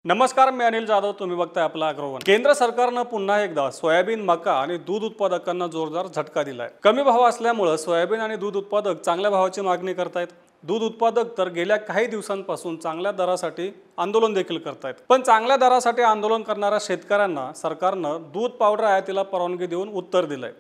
नमस्कार, मी अनिल जाधव. तुम्ही बघताय आपला अग्रवन. केंद्र सरकारनं पुन्हा एकदा सोयाबीन, मका आणि दूध उत्पादकांना जोरदार झटका दिलाय. कमी भाव असल्यामुळे सोयाबीन आणि दूध उत्पादक चांगल्या भावाची मागणी करतायत. दूध उत्पादक तर गेल्या काही दिवसांपासून चांगल्या दरासाठी आंदोलन देखील करतायत. पण चांगल्या दरासाठी आंदोलन करणाऱ्या शेतकऱ्यांना सरकारनं दूध पावडर आयातीला परवानगी देऊन उत्तर दिलंय.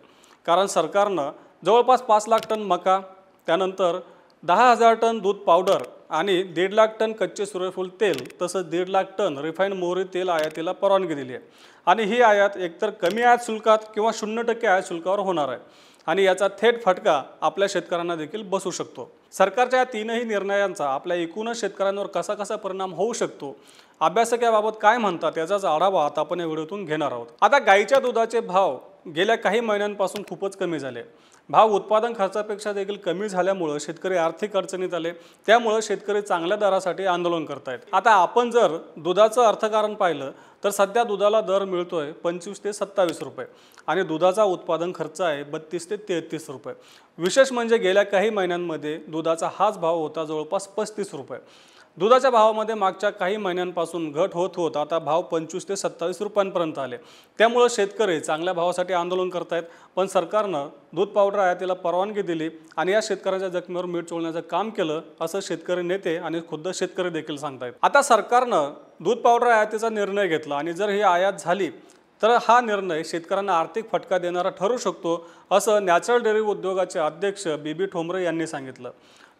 कारण सरकारनं जवळपास 5 लाख टन मका, त्यानंतर 10,000 टन दूध पावडर आणि 1.5 लाख टन कच्चे सूर्यफूल तेल तसंच 1.5 लाख टन रिफाईंड मोहरी तेल आयातीला परवानगी दिली आहे. आणि ही आयात एकतर कमी आयात शुल्कात किंवा 0% आयात शुल्कावर होणार आहे. आणि याचा थेट फटका आपल्या शेतकऱ्यांना देखील बसू शकतो. सरकारच्या या तीनही निर्णयांचा आपल्या एकूणच शेतकऱ्यांवर कसा कसा परिणाम होऊ शकतो, अभ्यासक याबाबत काय म्हणतात याचाच आढावा आता आपण या व्हिडिओतून घेणार आहोत. आता गाईच्या दुधाचे भाव गेल्या काही महिन्यांपासून खूपच कमी झाले. भाव उत्पादन खर्चापेक्षा देखील कमी झाल्यामुळे शेतकरी आर्थिक अडचणीत आले. त्यामुळे शेतकरी चांगल्या दरासाठी आंदोलन करतायत. आता आपण जर दुधाचं अर्थकारण पाहिलं तर सध्या दुधाला दर मिळतोय 25 ते 27 रुपये आणि दुधाचा उत्पादन खर्च आहे 32 ते 33 रुपये. विशेष म्हणजे गेल्या काही महिन्यांमध्ये दुधाचा हाच भाव होता जवळपास 35 रुपये. दुधाच्या भावामध्ये मागच्या काही महिन्यांपासून घट होत आता भाव 25 ते 27 रुपयांपर्यंत आले. त्यामुळे शेतकरी चांगल्या भावासाठी आंदोलन करतायत. पण सरकारनं दूध पावडर आयातीला परवानगी दिली आणि या शेतकऱ्याच्या जखमेवर मीठ चोळण्याचं काम केलं, असं शेतकरी नेते आणि खुद्द शेतकरी देखील सांगतायत. आता सरकारनं दूध पावडर आयातीचा निर्णय घेतला आणि जर ही आयात झाली तर हा निर्णय शेतकऱ्यांना आर्थिक फटका देणारा ठरू शकतो, असं नॅचरल डेअरी उद्योगाचे अध्यक्ष बीबी ठोंबरे यांनी सांगितलं.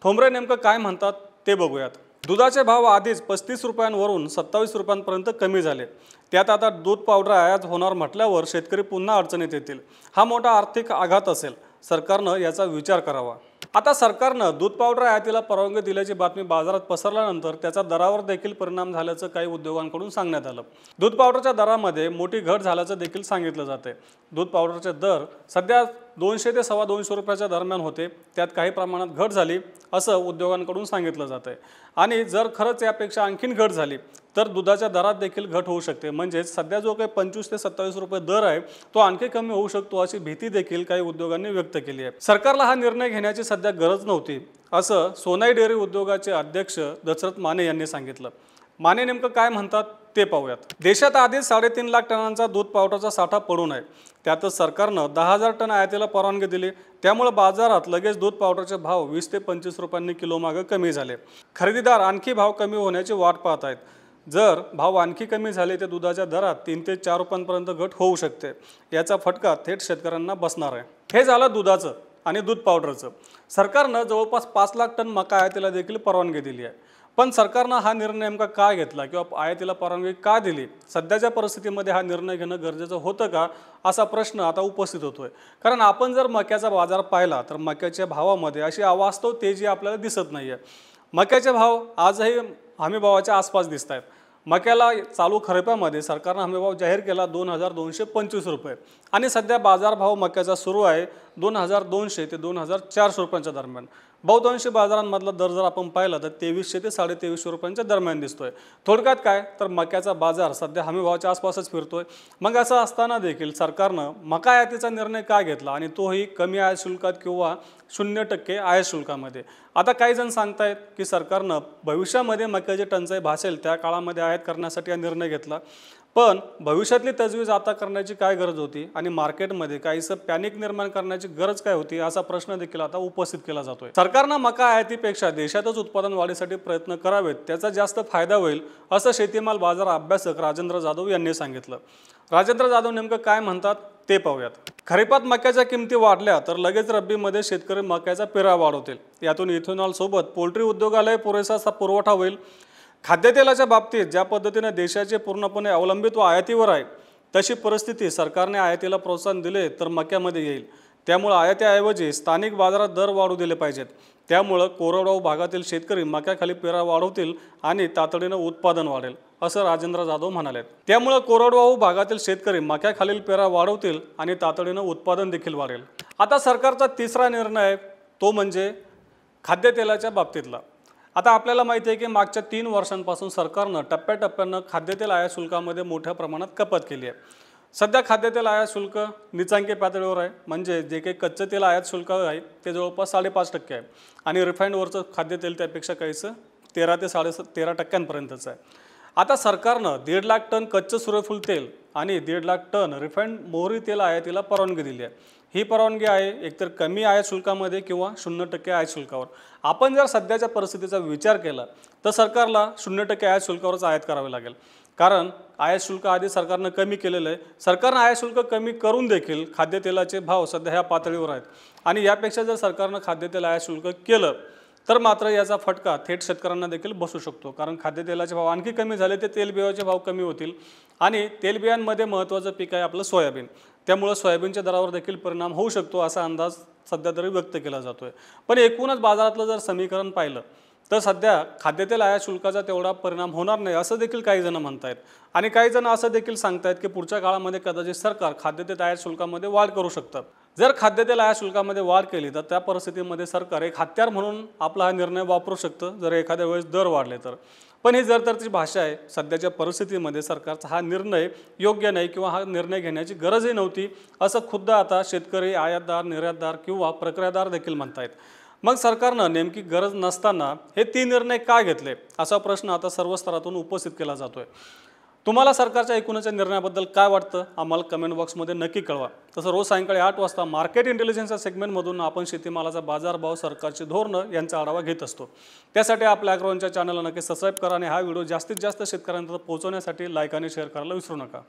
ठोंबरे नेमकं काय म्हणतात ते बघूयात. दुधाचे भाव आधीच 35 रुपयांवरून 27 रुपयांपर्यंत कमी झाले. त्यात आता दूध पावडर आयात होणार म्हटल्यावर शेतकरी पुन्हा अडचणीत येतील. हा मोठा आर्थिक आघात असेल. सरकारनं याचा विचार करावा. आता सरकारनं दूध पावडर आयातीला परवानगी दिल्याची बातमी बाजारात पसरल्यानंतर त्याचा दरावर देखील परिणाम झाल्याचं काही उद्योगांकडून सांगण्यात आलं. दूध पावडरच्या दरामध्ये मोठी घट झाल्याचं देखील सांगितलं जाते. दूध पावडरचे दर सध्या 200 ते 250 रुपयाच्या दरम्यान होते. त्यात काही प्रमाणात घट झाली असं उद्योगांकडून सांगितलं जातं. आणि जर खरंच यापेक्षा आणखीन घट झाली तर दुधाच्या दरात देखील घट होऊ शकते. म्हणजे सध्या जो काही 25 ते 27 रुपये दर आहे तो आणखी कमी होऊ शकतो अशी भीती देखील काही उद्योगांनी व्यक्त केली आहे. सरकारला हा निर्णय घेण्याची सध्या गरज नव्हती असं सोनाई डेअरी उद्योगाचे अध्यक्ष दशरथ माने यांनी सांगितलं. माने नेमकं काय म्हणतात ते पाहूयात. देशात आधीच 3.5 लाख टनांचा दूध पावडरचा साठा पडून आहे. त्यातच सरकारनं 10,000 टन आयातीला परवानगी दिली. त्यामुळे बाजारात लगेच दूध पावडरचे भाव 20 ते 25 रुपयांनी किलो मागे कमी झाले. खरेदीदार आणखी भाव कमी होण्याची वाट पाहत आहेत. जर भाव आणखी कमी झाले तर दुधाच्या दरात 3 ते 4 रुपयांपर्यंत घट होऊ शकते. याचा फटका थेट शेतकऱ्यांना बसणार आहे. हे झालं दुधाचं आणि दूध पावडरचं. सरकारनं जवळपास 5 लाख टन मका आयातीला देखील परवानगी दिली आहे. पण सरकारनं हा निर्णय नेमका का घेतला किंवा आयातीला परवानगी का दिली? सध्याच्या परिस्थितीमध्ये हा निर्णय घेणं गरजेचं होतं का असा प्रश्न आता उपस्थित होतोय. कारण आपण जर मक्याचा बाजार पाहिला तर मक्याच्या भावामध्ये अशी अवास्तव तेजी आपल्याला दिसत नाही आहे. मक्याचे भाव आजही हमीभावाच्या आसपास दिसत आहेत. मक्याला चालू खरेपामध्ये सरकारनं हमीभाव जाहीर केला 2,225 रुपये आणि सध्या बाजारभाव मक्याचा सुरू आहे 2,200 ते 2,400 रुपयांच्या दरम्यान. बहुतांशी बाजारांमधला दर जर आपण पाहिला तर 2300 ते 2350 रुपयांच्या दरम्यान दिसतोय. थोडक्यात काय तर मक्याचा बाजार सध्या हमीभावाच्या आसपासच फिरतोय. मग असं असताना देखील सरकारनं मका आयातीचा निर्णय का घेतला आणि तोही कमी आयात शुल्कात किंवा 0% आयात शुल्कामध्ये? आता काही जण सांगतायत की सरकारनं भविष्यामध्ये मक्याची टंचाई भासेल त्या काळामध्ये आयात करण्यासाठी हा निर्णय घेतला. पण भविष्यातली तजवीज आता करण्याची काय गरज होती आणि मार्केटमध्ये काहीसं पॅनिक निर्माण करण्याची गरज काय होती असा प्रश्न देखील आता उपस्थित केला जातोय. सरकारनं मका आयातीपेक्षा देशातच उत्पादन वाढीसाठी प्रयत्न करावेत, त्याचा जास्त फायदा होईल असं शेतीमाल बाजार अभ्यासक राजेंद्र जाधव यांनी सांगितलं. राजेंद्र जाधव नेमकं काय म्हणतात ते पाहूयात. खरीपात मक्याच्या किमती वाढल्या तर लगेच रब्बीमध्ये शेतकरी मक्याचा पेरा वाढवतील. यातून इथेनॉल सोबत पोल्ट्री उद्योगालाही पुरेसा पुरवठा होईल. खाद्यतेलाच्या बाबतीत ज्या पद्धतीने देशाचे पूर्णपणे अवलंबित्व आयातीवर आहे तशी परिस्थिती सरकारने आयातीला प्रोत्साहन दिले तर मक्यामध्ये येईल. त्यामुळे आयातीऐवजी स्थानिक बाजारात दर वाढू दिले पाहिजेत. त्यामुळे कोरडवाहू भागातील शेतकरी मक्याखाली पेरा वाढवतील आणि तातडीनं उत्पादन वाढेल असं राजेंद्र जाधव म्हणाले. त्यामुळे कोरडवाहू भागातील शेतकरी मक्याखालील पेरा वाढवतील आणि तातडीनं उत्पादन देखील वाढेल. आता सरकारचा तिसरा निर्णय तो म्हणजे खाद्यतेलाच्या बाबतीतला. आता आपल्याला माहिती आहे की मागच्या 3 वर्षांपासून सरकारनं टप्प्याटप्प्यानं खाद्यतेल आयात शुल्कामध्ये मोठ्या प्रमाणात कपात केली आहे. सध्या खाद्यतेल आयात शुल्क नीचांकी पातळीवर आहे. म्हणजे जे काही कच्चं तेल आयात शुल्क आहे ते जवळपास 5.5% आहे आणि रिफाईंडवरचं खाद्यतेल त्यापेक्षा काहीसं 13 ते 13.5% आहे. आता सरकारनं 1.5 लाख टन कच्चं सूर्यफूल तेल आणि 1.5 लाख टन रिफाइंड मोहरी तेल आयातीला परवानगी दिली आहे। ही परवानगी आहे एकतर कमी आयात शुल्कामध्ये किंवा 0% आयात शुल्कावर। आपण जर सध्याच्या परिस्थितीचा विचार केला तर सरकारला 0% आयात शुल्कावरच आयात करावे लागेल, कारण आयात शुल्क आधी सरकारनं कमी केलेलं आहे। सरकारनं आयात शुल्क कमी करून देखील खाद्यतेलाचे भाव सध्या ह्या पातळीवर आहेत आणि यापेक्षा जर सरकारनं खाद्यतेल आयात शुल्क केलं तर मात्र याचा फटका थेट शेतकऱ्यांना देखील बसू शकतो, कारण खाद्यतेलाचे भाव आणखी कमी झाले ते तेलबियांचे भाव कमी होतील आणि तेलबियांमध्ये महत्त्वाचं पीक आहे आपलं सोयाबीन, त्यामुळे सोयाबीनच्या दरावर देखील परिणाम होऊ शकतो असा अंदाज सध्या तरी व्यक्त केला जातोय। पण एकूणच बाजारातलं जर समीकरण पाहिलं तर सध्या खाद्यतेल आयात शुल्काचा तेवढा परिणाम होणार नाही असं देखील काही जण म्हणतायत आणि काही जण असं देखील सांगतायत की पुढच्या काळामध्ये कदाचित सरकार खाद्यतेल आयात शुल्कामध्ये वाढ करू शकतं। जर खाद्यतेल आयात शुल्कामध्ये वाढ केली तर त्या परिस्थितीमध्ये सरकार एक हत्यार म्हणून आपला हा निर्णय वापरू शकतं जर एखाद्या वेळेस दर वाढले तर। पण ही जर भाषा आहे, सध्याच्या परिस्थितीमध्ये सरकारचा हा निर्णय योग्य नाही किंवा हा निर्णय घेण्याची गरजही नव्हती असं खुद्द आता शेतकरी, आयातदार, निर्यातदार किंवा प्रक्रियादार देखील म्हणतायत। मग सरकारनं नेमकी गरज नसताना हे 3 निर्णय का घेतले असा प्रश्न आता सर्व स्तरातून उपस्थित केला जातोय। तुम्हाला सरकारच्या एकूणच्या निर्णयाबद्दल काय वाटतं आम्हाला कमेंट बॉक्समध्ये नक्की कळवा। तसं रोज सायंकाळी 8 वाजता मार्केट इंटेलिजन्सच्या सेगमेंटमधून आपण शेतीमालाचा बाजारभाव, सरकारची धोरणं यांचा आढावा घेत असतो। त्यासाठी आपल्या ॲग्रोवनच्या चॅनलला नक्की सबस्क्राईब करा आणि हा व्हिडिओ जास्तीत जास्त शेतकऱ्यांपर्यंत पोहोचवण्यासाठी लाईक आणि शेअर करायला विसरू नका।